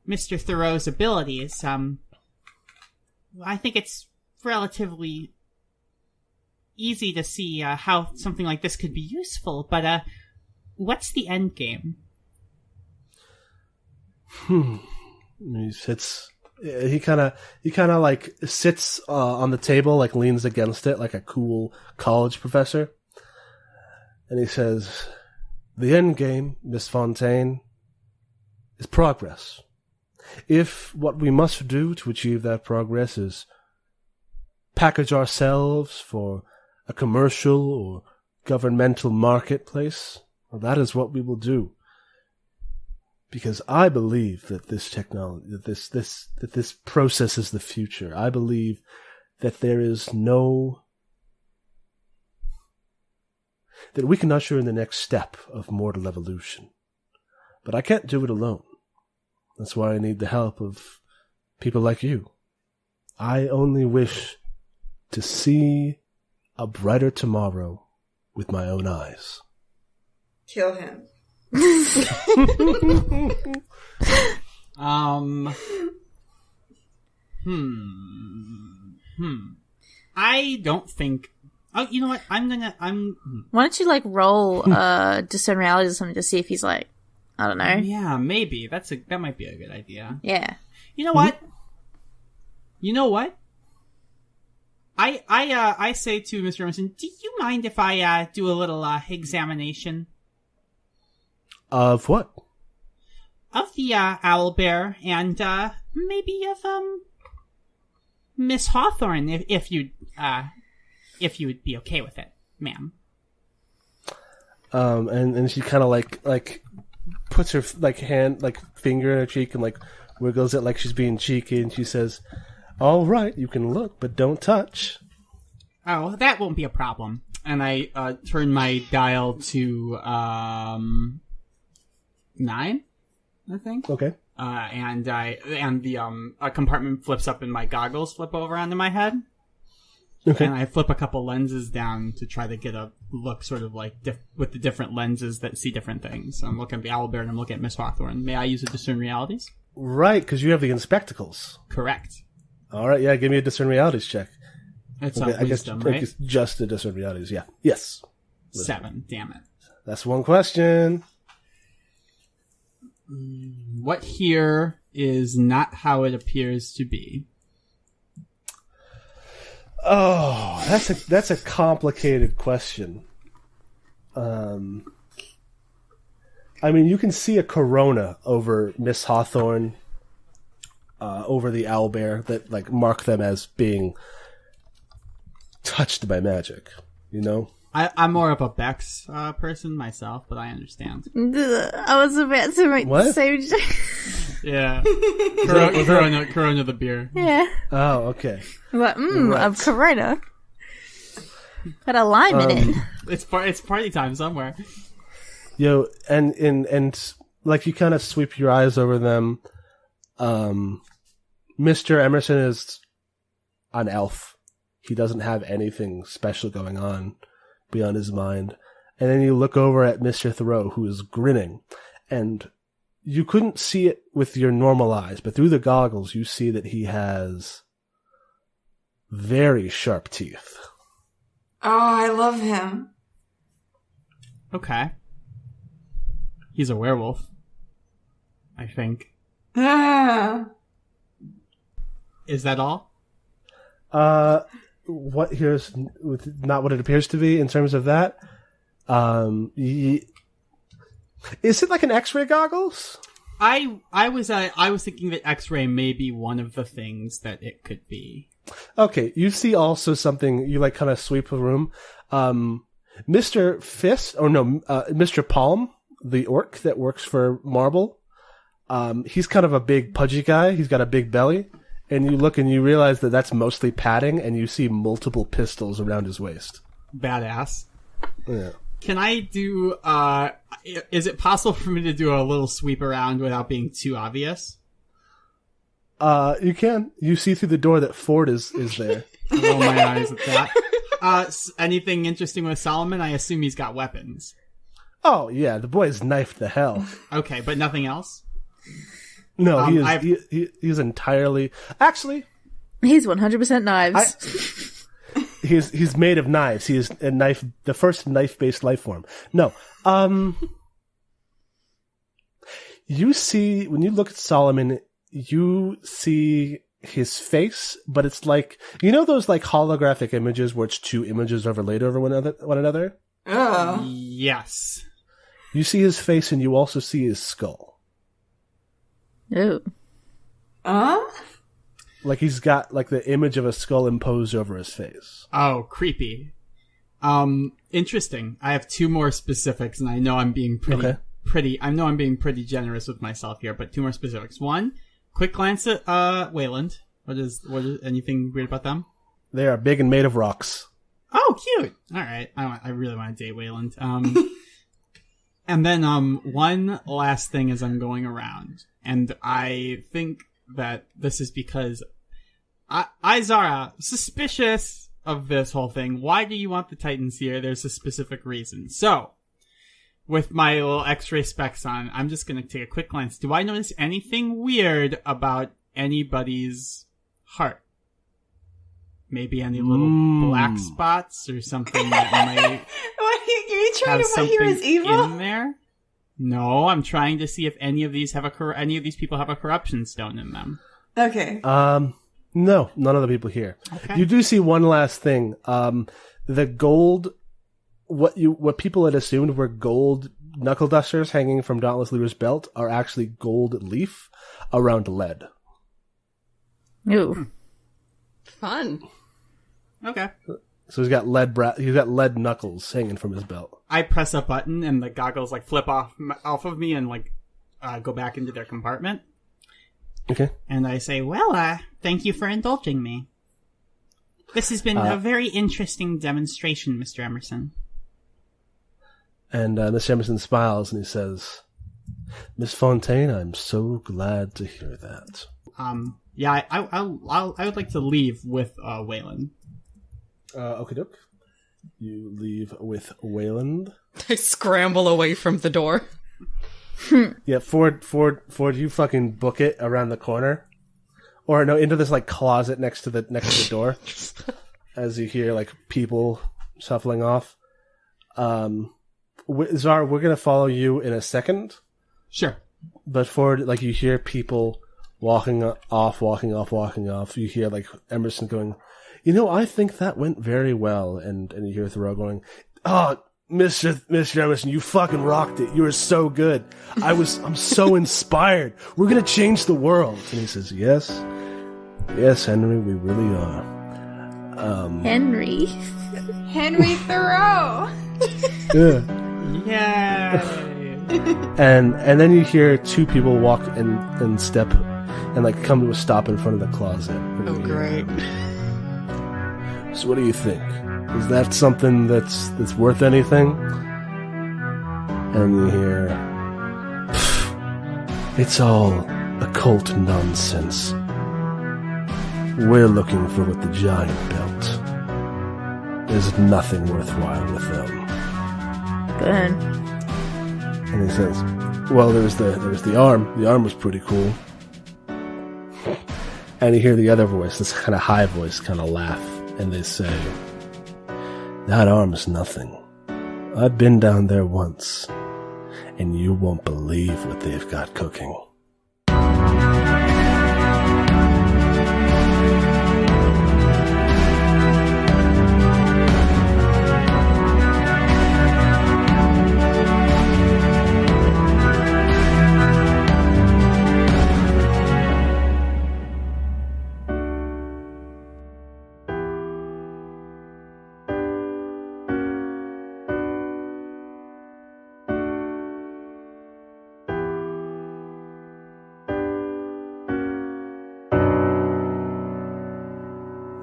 Mr. Thoreau's abilities. I think it's relatively easy to see how something like this could be useful, but what's the end game? He sits. He kind of sits on the table, leans against it like a cool college professor, and he says, "The end game, Miss Fontaine, is progress. If what we must do to achieve that progress is package ourselves for a commercial or governmental marketplace, well, that is what we will do. Because I believe that this technology, that this process is the future. I believe that that we can usher in the next step of mortal evolution. But I can't do it alone. That's why I need the help of people like you. I only wish to see a brighter tomorrow with my own eyes." Kill him. I don't think... Oh, you know what? Why don't you roll discern reality or something to see if he's I don't know. Yeah, maybe. That might be a good idea. Yeah. You know what? I say to Mr. Emerson, do you mind if I do a little examination? Of what? Of the owlbear and maybe of Miss Hawthorne, if you would be okay with it, ma'am. And she kind of puts her hand finger in her cheek and wiggles it like she's being cheeky, and she says, "All right, you can look, but don't touch." Oh, that won't be a problem. And I turn my dial to 9, I think. Okay. And the a compartment flips up and my goggles flip over onto my head. Okay. And I flip a couple lenses down to try to get a look sort of with the different lenses that see different things. So I'm looking at the owlbear and I'm looking at Miss Hawthorne. May I use a discern realities? Right, because you have the inspectacles. Correct. All right, yeah, give me a discern realities check. It's wisdom, right? It's just a discern realities, yeah. Yes. 7, damn it. That's one question. What here is not how it appears to be? Oh, that's a complicated question. I mean, you can see a corona over Miss Hawthorne, over the owlbear that like mark them as being touched by magic. You know, I'm more of a Bex person myself, but I understand. I was about to make the same joke. Yeah, Corona the beer. Yeah. Oh, okay. But of Corona. Put a lime in it. It's party time somewhere. Yo, and like you kind of sweep your eyes over them. Mr. Emerson is an elf. He doesn't have anything special going on beyond his mind. And then you look over at Mr. Thoreau, who is grinning, and you couldn't see it with your normal eyes, but through the goggles, you see that he has very sharp teeth. Oh, I love him. Okay. He's a werewolf, I think. Ah. Is that all? What here's not what it appears to be in terms of that. Is it like an X-ray goggles? I was thinking that X-ray may be one of the things that it could be. Okay, you see also something, you like kind of sweep the room. Mr. Mr. Palm, the orc that works for Marble, he's kind of a big pudgy guy. He's got a big belly. And you look and you realize that that's mostly padding, and you see multiple pistols around his waist. Badass. Yeah. Can I do, is it possible for me to do a little sweep around without being too obvious? You can. You see through the door that Ford is there. Roll my eyes at that. Anything interesting with Solomon? I assume he's got weapons. Oh, yeah, the boy's knifed the hell. Okay, but nothing else? No, he's entirely... Actually... He's 100% knives. He's made of knives. He is the first knife-based life form. No. You see, when you look at Solomon, you see his face, but it's like... You know those like holographic images where it's two images overlaid over one another? Oh. Yes. You see his face, and you also see his skull. Ooh. Like he's got like the image of a skull imposed over his face. Oh, creepy. Interesting. I have two more specifics, and I know I'm being pretty generous with myself here, but two more specifics. One, quick glance at Weyland. What is anything weird about them? They are big and made of rocks. Oh, cute. All right. I really want to date Weyland. And then one last thing as I'm going around, and I think that this is because Zara, suspicious of this whole thing. Why do you want the Titans here? There's a specific reason. So, with my little X-ray specs on, I'm just going to take a quick glance. Do I notice anything weird about anybody's heart? Maybe any little black spots or something that might... What, are you trying to put here as evil? In there? No, I'm trying to see if any of these people have a corruption stone in them. Okay. No, none of the people here. Okay. You do see one last thing. The gold, what people had assumed were gold knuckle dusters hanging from Dauntless Leroux's belt are actually gold leaf around lead. Ooh. Fun. Okay. So he's got lead knuckles hanging from his belt. I press a button and the goggles like flip off of me and like go back into their compartment. Okay. And I say, well, thank you for indulging me. This has been a very interesting demonstration, Mr. Emerson. And Mr. Emerson smiles and he says, Miss Fontaine, I'm so glad to hear that. Yeah, I would like to leave with Weyland. Okay, doke. You leave with Weyland. I scramble away from the door. Yeah, Ford, you fucking book it around the corner, or no, into this like closet next to the door, as you hear like people shuffling off. Czar, we're gonna follow you in a second. Sure. But Ford, like you hear people walking off. You hear like Emerson going, I think that went very well. And you hear Thoreau going, "Oh, Mr. Emerson, you fucking rocked it. You were so good. I'm so inspired. We're going to change the world." And he says, Yes, Henry, we really are. Henry Thoreau. Yeah. Yay! And then you hear two people walk and step and like come to a stop in front of the closet. Oh, great. So what do you think? Is that something that's worth anything? And you hear, "It's all occult nonsense. We're looking for what the giant built. There's nothing worthwhile with them." Good. And he says, "Well, there was the arm. The arm was pretty cool." And you hear the other voice, this kind of high voice, kind of laugh, and they say, "That arm's nothing. I've been down there once, and you won't believe what they've got cooking."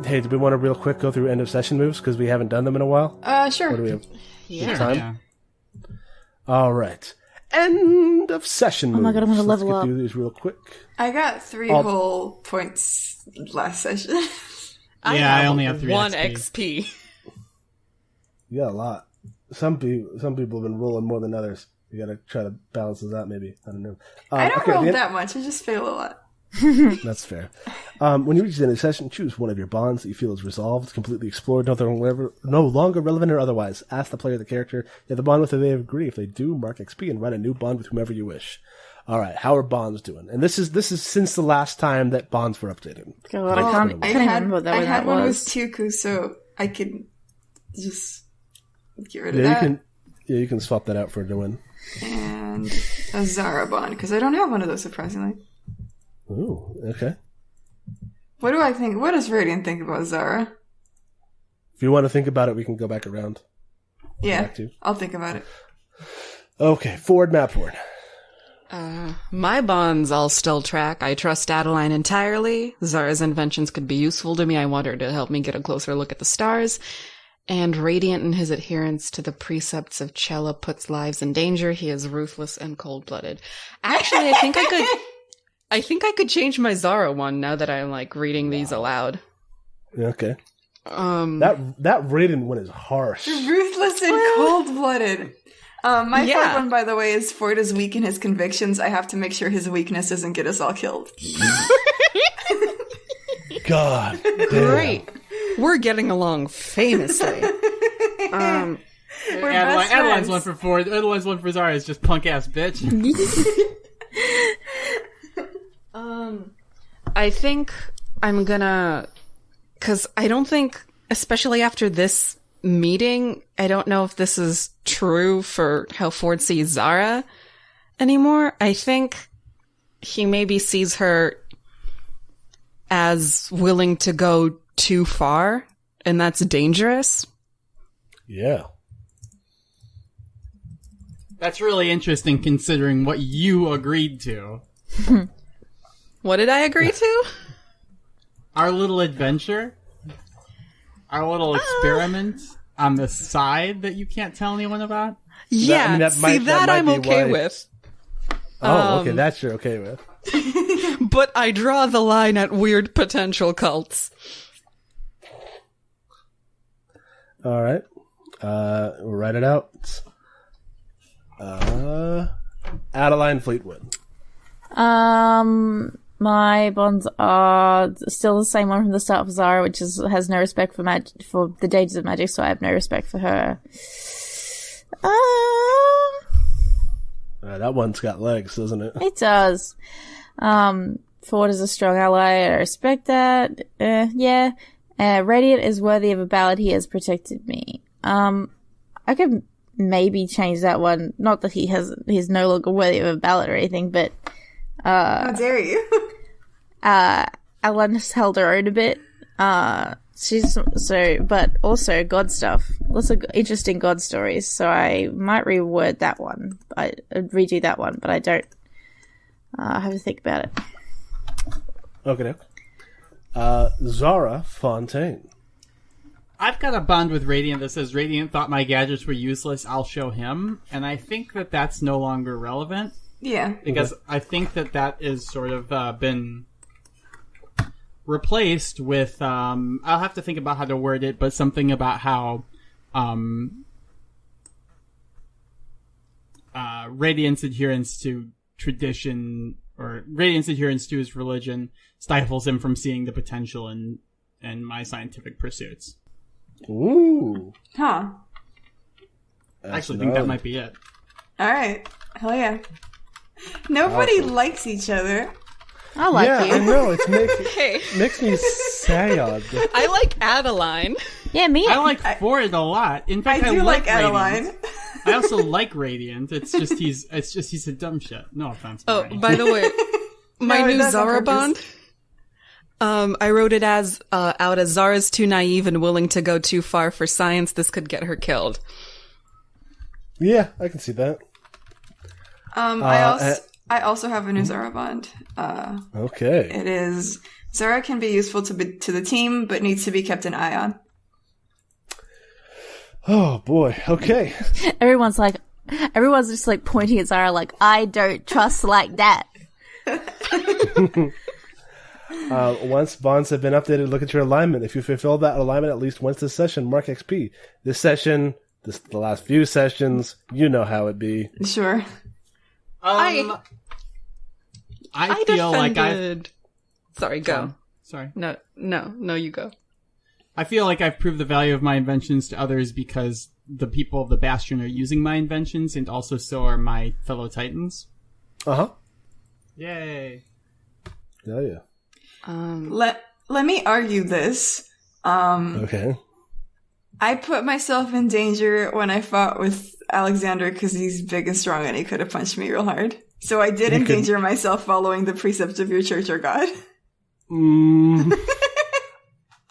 Hey, do we want to real quick go through end of session moves because we haven't done them in a while? Sure. What do we have? Yeah. Time? Yeah. All right. End of session moves. Oh my god, I'm gonna level Let's up. get through these real quick. I got 3 whole points last session. I only have 3 1 XP. XP. You got a lot. Some people have been rolling more than others. You got to try to balance this out, maybe. I don't know. I don't roll that much. I just fail a lot. That's fair. When you reach the end of the session, choose one of your bonds that you feel is resolved, completely explored, no longer relevant or otherwise. Ask the player the character they have the bond with, if they agree. If they do, mark XP and write a new bond with whomever you wish. All right, how are bonds doing? And this is since the last time that bonds were updated. God, I can't even remember what I had that one with was. Tuku, so I could just get rid of that. You can swap that out for a new one. And a Zara bond, because I don't have one of those, surprisingly. Ooh, okay. What do I think? What does Radiant think about Zara? If you want to think about it, we can go back around. Yeah, Back to. I'll think about it. Okay, forward map forward. My bonds I'll still track. I trust Adeline entirely. Zara's inventions could be useful to me. I want her to help me get a closer look at the stars. And Radiant in his adherence to the precepts of Cella puts lives in danger. He is ruthless and cold-blooded. Actually, I think I could change my Zara one now that I'm like reading these aloud. Okay. That Radiant one is harsh. Ruthless and cold-blooded. My fourth one, by the way, is Ford is weak in his convictions. I have to make sure his weakness doesn't get us all killed. God. Great. We're getting along famously. Adeline's one for Ford. Adeline's one for Zara is just punk ass bitch. I think I'm gonna, cause I don't think, especially after this meeting, I don't know if this is true for how Ford sees Zara anymore. I think he maybe sees her as willing to go too far, and that's dangerous. Yeah. That's really interesting considering what you agreed to. What did I agree to? Our little adventure? Our little experiment on the side that you can't tell anyone about? Yeah, that I'm okay with. Oh, okay, that you're okay with. But I draw the line at weird potential cults. All right. We'll write it out. Adeline Fleetwood. My bonds are still the same one from the start of Zara, which has no respect for for the dangers of magic, so I have no respect for her. That one's got legs, doesn't it? It does. Ford is a strong ally. I respect that. Yeah. Radiant is worthy of a ballad. He has protected me. I could maybe change that one. Not that he's no longer worthy of a ballad or anything, but how dare you? Ellen has held her own a bit. But also God stuff. Lots of interesting God stories. So I might reword that one. I'd redo that one, but I don't have to think about it. Okay. Zara Fontaine. I've got a bond with Radiant that says Radiant thought my gadgets were useless, I'll show him. And I think that that's no longer relevant. Yeah. Because I think that is sort of been replaced with, I'll have to think about how to word it, but something about how Radiant's adherence to tradition, or Radiant's adherence to his religion, stifles him from seeing the potential in my scientific pursuits. Ooh. Huh. I actually think that might be it. Alright. Hell yeah. Nobody likes each other. I like you. I know. Makes me sad. I like Adeline. Yeah, me. I like Ford a lot. In fact, I do like Adeline. Adeline. I also like Radiant. It's just he's a dumb shit. No offense. Oh, Brian. by the way, my new that's on Zara purpose. bond. I wrote it as out as Zara's too naive and willing to go too far for science. This could get her killed. Yeah, I can see that. I also have a new Zara bond. Okay. It is Zara can be useful to the team, but needs to be kept an eye on. Oh boy. Okay. Everyone's just like pointing at Zara like, I don't trust like that. Once bonds have been updated, look at your alignment. If you fulfill that alignment at least once this session, mark XP. This session, the last few sessions, you know how it be. Sure. I feel like defended... Sorry, go. Sorry. No, you go. I feel like I've proved the value of my inventions to others because the people of the Bastion are using my inventions, and also so are my fellow Titans. Uh-huh. Yay. Oh, yeah. Let me argue this. Okay. I put myself in danger when I fought with Alexander because he's big and strong and he could have punched me real hard. So I did endanger myself following the precepts of your church or God.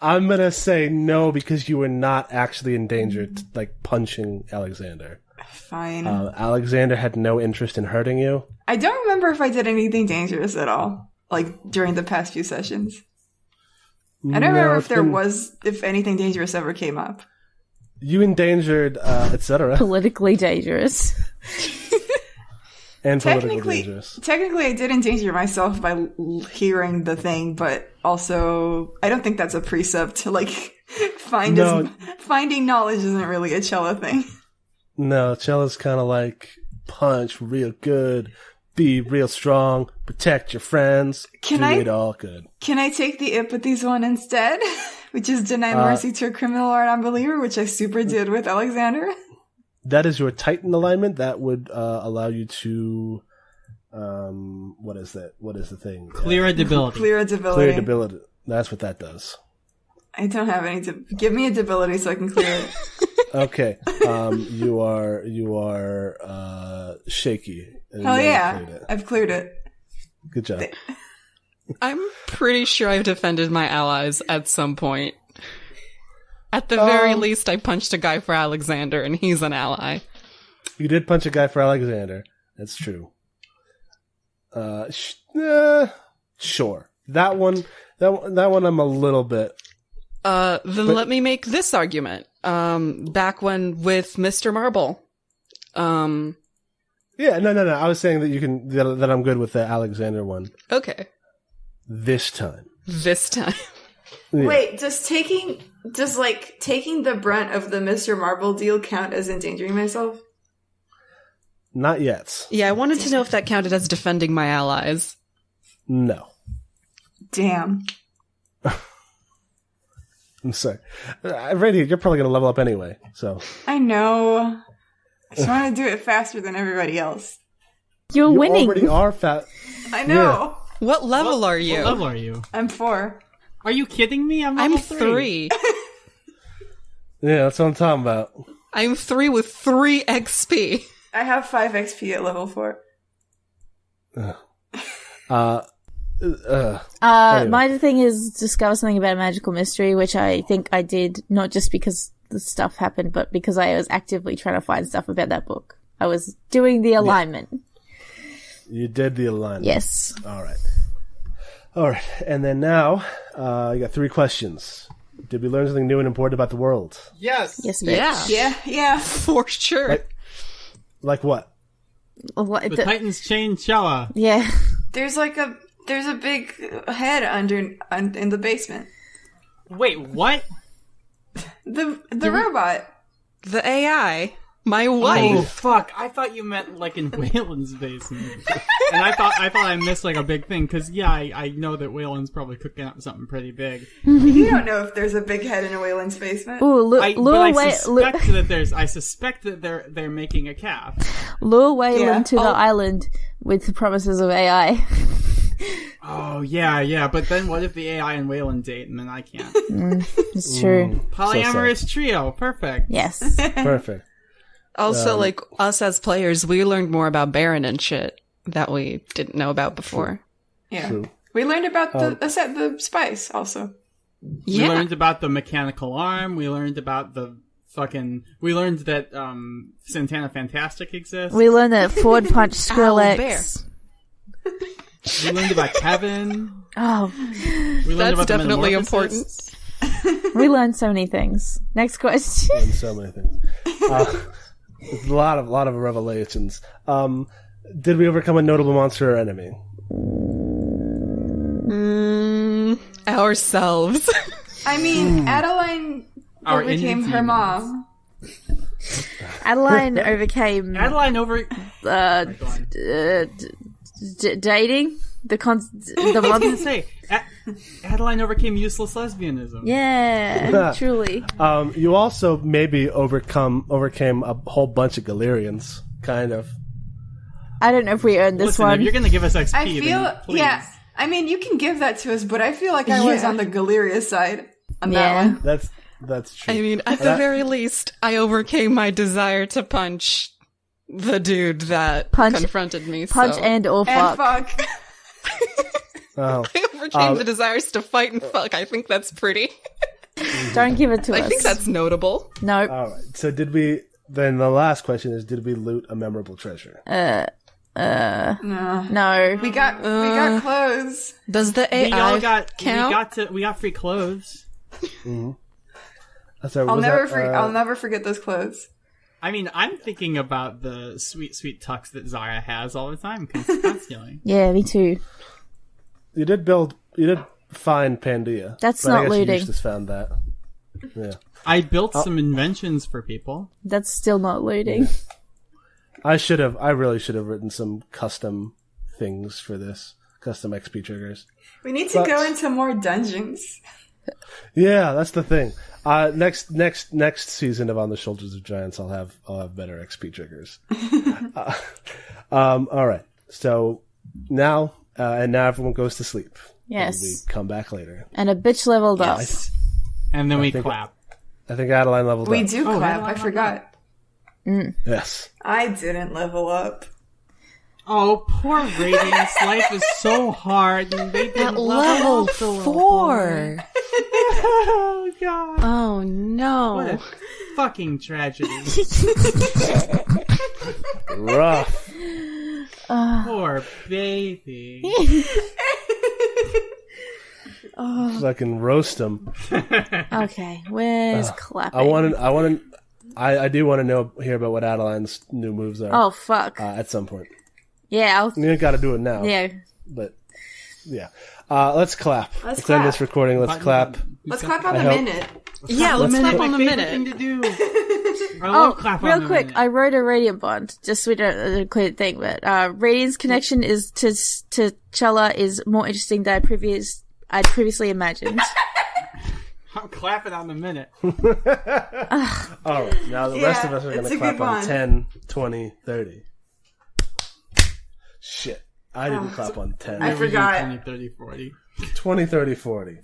I'm gonna say no because you were not actually endangered, like punching Alexander. Fine. Alexander had no interest in hurting you. I don't remember if I did anything dangerous at all, like during the past few sessions. I don't remember if anything dangerous ever came up. You endangered, Etcetera. Politically dangerous. And politically dangerous. Technically, I did endanger myself by hearing the thing, but also, I don't think that's a precept. Like, finding knowledge isn't really a Cella thing. No, Cella's kind of like, punch real good, be real strong, protect your friends, do it all good. Can I take the Ipathes one instead? Which is deny mercy to a criminal or an unbeliever, which I super did with Alexander. That is your Titan alignment. That would allow you to, what is that? What is the thing? Clear a debility. Clear a debility. Clear debility. That's what that does. I don't have any. Give me a debility so I can clear it. Okay. You are shaky. Hell yeah! I've cleared it. Good job. I'm pretty sure I've defended my allies at some point. At the very least, I punched a guy for Alexander, and he's an ally. You did punch a guy for Alexander. That's true. Sure. That one, I'm a little bit. Let me make this argument. Back when with Mr. Marble. Yeah, no. I was saying that that I'm good with the Alexander one. Okay. This time. Yeah. Wait, does taking the brunt of the Mr. Marble deal count as endangering myself? Not yet. Yeah, I wanted to know if that counted as defending my allies. No. Damn. I'm sorry. Radiant, you're probably going to level up anyway, so. I know. I just want to do it faster than everybody else. You're winning. You already are fast. I know. Yeah. What level are you? What level are you? I'm 4. Are you kidding me? I'm I'm level 3. 3. Yeah, that's what I'm talking about. I'm 3 with 3 XP. I have 5 XP at level 4. Anyway. My thing is discover something about a magical mystery, which I think I did not just because the stuff happened, but because I was actively trying to find stuff about that book. I was doing the alignment. You did the alignment. Yes. All right. And then now, you got 3 questions. Did we learn something new and important about the world? Yes. Yes, bitch. Yeah. Yeah. For sure. Like what? What, The Titans chain Chella. yeah. There's a big head in the basement. Wait, what? The robot. The AI. My Oh wife. fuck! I thought you meant like in Weyland's basement, and I thought I missed like a big thing because I know that Weyland's probably cooking up something pretty big. You don't know if there's a big head in a Wayland's basement. Ooh, I suspect that they're making a calf. lure Weyland to the Oh. island with the promises of AI. Oh yeah, but then what if the AI and Weyland date and then I can't? It's true. Polyamorous trio, perfect. Yes. Perfect. Also, like, us as players, we learned more about Baron and shit that we didn't know about before. Yeah. True. We learned about the spice also. We learned about the mechanical arm. We learned about we learned that Santana Fantastic exists. We learned that Ford punched Owlbear. Skrillex. We learned about Kevin. Oh, We learned That's about the definitely Metamorphosis. important. we learned so many things. Next question. And so many things. It's a lot of revelations. Did we overcome a notable monster or enemy? Ourselves. I mean, Adeline Our overcame indie her demons. mom. Adeline overcame Adeline over. dating the I was monster. gonna say, Adeline overcame useless lesbianism. Yeah, truly. You also maybe overcame a whole bunch of Galerians, kind of. I don't know if we earned this Listen, one. if you're gonna give us XP, I feel, then please. yeah. I mean, you can give that to us, but I feel like I was Yeah. on the Galeria side on Yeah. that one. That's true. I mean, at the very least, I overcame my desire to punch the dude that confronted me. Punch so. and or And fuck. fuck. Oh. I overcame the desires to fight and fuck. I think that's pretty. Don't give it to I us. think that's notable. Nope. All right. So then the last question is, did we loot a memorable treasure? No. We got clothes. Does the We AI all got count? we got free clothes. Sorry, I'll was never that, I'll never forget those clothes. I mean, I'm thinking about the sweet tux that Zara has all the time constantly. Yeah, me too. You did find Pandia. That's but I not guess looting. You just found that. Yeah. I built some inventions for people. That's still not looting. I really should have written some custom things for this. Custom XP triggers. We need to go into more dungeons. Yeah, that's the thing. Next season of On the Shoulders of Giants, I'll have better XP triggers. All right. So now everyone goes to sleep. Yes. And we come back later. And a bitch leveled up. And then we think- clap. I think Adeline leveled We up. do clap. I forgot. Yes. I didn't level up. Oh, poor Radiance. Life is so hard. And they didn't At level up to 4. Oh, God. Oh no. What a fucking tragedy. Rough. Poor baby. Fucking roast them. Okay, where's clapping? I do want to hear about what Adeline's new moves are. Oh, fuck. At some point. Yeah, You ain't got to do it now. yeah. But yeah. Let's clap. Let's end clap. this recording. Let's clap. Let's clap on I the hope- minute. Yeah, let's clap on the Thing minute. to do. I love clap on Real the quick, minute. I wrote a radiant bond, just so we don't clear the thing, but Radiant's connection is to Chella is more interesting than I'd previously imagined. I'm clapping on the minute. All right. Now the rest of us are going it's to a clap good on one. 10, 20, 30. Shit. I didn't clap on 10. I forgot. 20, 30, 40. 20, 30, 40.